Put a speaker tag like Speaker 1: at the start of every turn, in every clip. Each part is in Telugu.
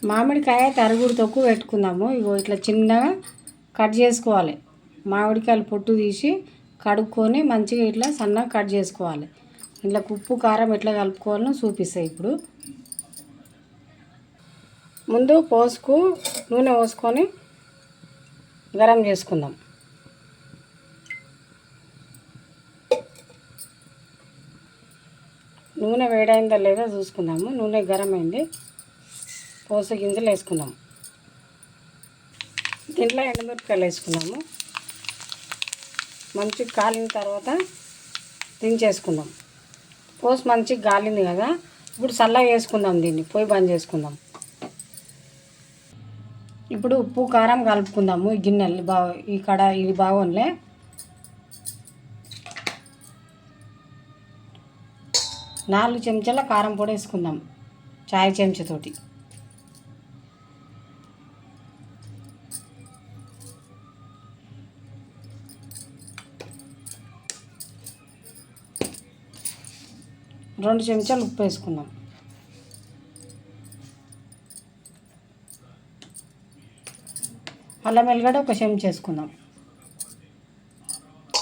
Speaker 1: మామిడికాయ తరుగుడు తొక్కు పెట్టుకుందాము. ఇగో ఇట్లా చిన్నగా కట్ చేసుకోవాలి. మామిడికాయలు పొట్టు తీసి కడుక్కొని మంచిగా ఇట్లా సన్నగా కట్ చేసుకోవాలి. ఇట్లా ఉప్పు కారం ఎట్లా కలుపుకోవాలో చూపిస్తాయి. ఇప్పుడు ముందు నూనె పోసుకొని గరం చేసుకుందాం. నూనె వేడైందా లేదా చూసుకుందాము. నూనె గరం అయింది. పోస గింజలు వేసుకుందాం. దీంట్లో ఎండుమిరపకాయలు వేసుకుందాము. మంచిగా కాలిన తర్వాత దించేసుకుందాం. పోసు మంచిగా గాలింది కదా, ఇప్పుడు చల్లగా వేసుకుందాం. దీన్ని పొయ్యి బంద్ చేసుకుందాం. ఇప్పుడు ఉప్పు కారం కలుపుకుందాము. ఈ గిన్నెలు ఇది బాగోన్లే. 4 చెంచాల కారం పొడి వేసుకుందాం, చాయ్ చెంచాతోటి. రెండు చెంచాలు ఉప్పు వేసుకుందాం. అల్లం వెల్లిగడ్డ 1 చెంచా వేసుకుందాం.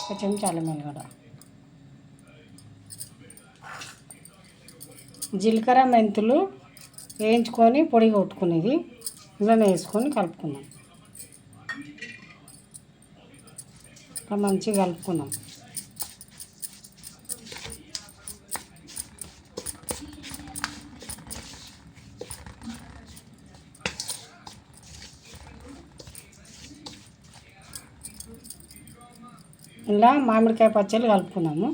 Speaker 1: 1 చెంచా అల్లం వెల్లిగడ్డ. జీలకర్ర మెంతులు వేయించుకొని పొడి కొట్టుకునేది ఇందులోనే వేసుకొని కలుపుకుందాం. ఇట్లా మంచిగా కలుపుకుందాం. ఇలా మామిడికాయ పచ్చళ్ళు కలుపుకున్నాము.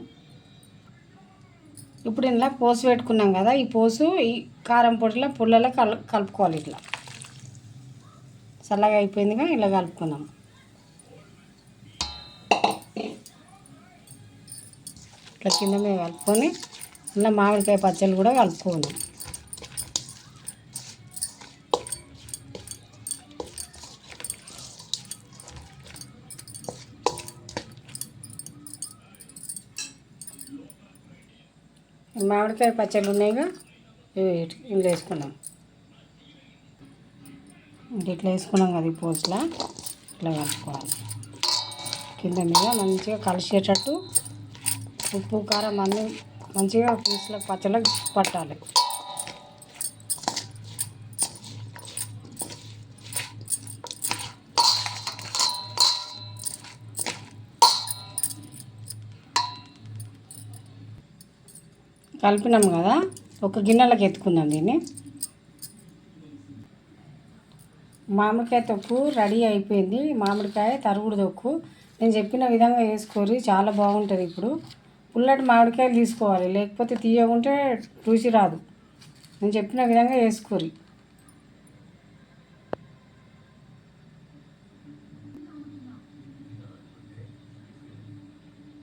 Speaker 1: ఇప్పుడు ఇలా పోసు పెట్టుకున్నాం కదా, ఈ పోసు ఈ కారం పొడిలో పుల్లలో కలుపుకోవాలి. ఇట్లా చల్లగా అయిపోయిందిగా, ఇలా కలుపుకున్నాము. ఇట్లా కింద మీద కలుపుకొని ఇలా మామిడికాయ పచ్చళ్ళు కూడా కలుపుకున్నాం. మామిడికాయ పచ్చళ్ళు ఉన్నాయిగా, ఇందులో వేసుకున్నాం. ఇట్లా వేసుకున్నాం కదా, ఈ పోసులా ఇట్లా కలుపుకోవాలి. కింద మీద మంచిగా కలిసేటట్టు ఉప్పు కారం అన్నీ మంచిగా పీసుల పచ్చళ్ళకి పట్టాలి. కలిపినాం కదా, ఒక గిన్నెలోకి ఎత్తుకుందాం దీన్ని. మామిడికాయ తొక్కు రెడీ అయిపోయింది. మామిడికాయ తరుగుడు తొక్కు నేను చెప్పిన విధంగా వేసుకోరి, చాలా బాగుంటుంది. ఇప్పుడు పుల్లటి మామిడికాయలు తీసుకోవాలి, లేకపోతే తీయకుంటే రుచి రాదు. నేను చెప్పిన విధంగా వేసుకోరి.